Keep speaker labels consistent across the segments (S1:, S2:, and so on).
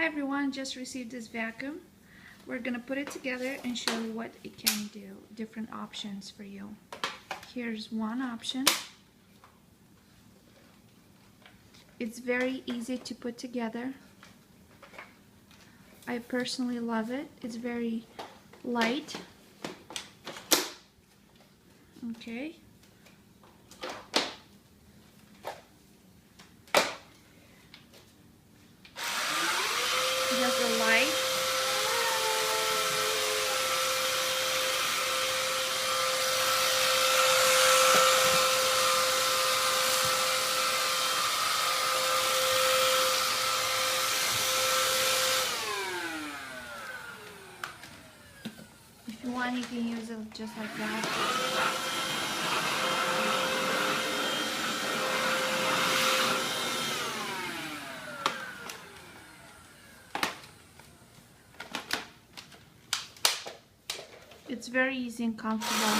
S1: Hi everyone, just received this vacuum. We're gonna put it together and show you what it can do, different options for you. Here's one option. It's very easy to put together. I personally love it. It's very light. Okay. Just a light. If you want, you can use it just like that. It's very easy and comfortable.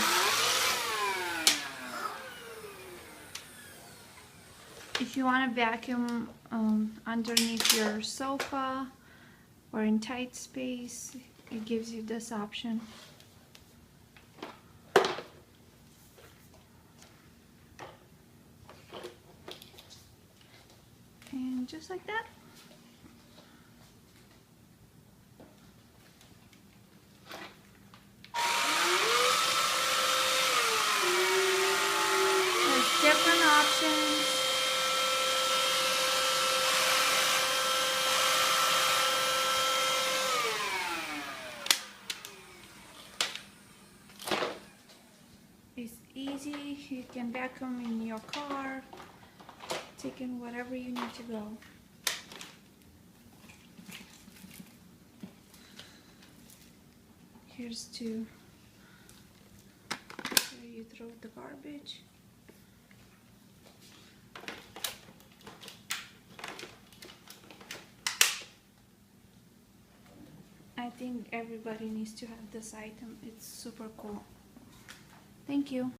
S1: If you want to vacuum underneath your sofa or in tight space, it gives you this option. And just like that. There's different options. It's easy. You can vacuum in your car, taking whatever you need to go. Here's to where you throw the garbage. I think everybody needs to have this item. It's super cool. Thank you.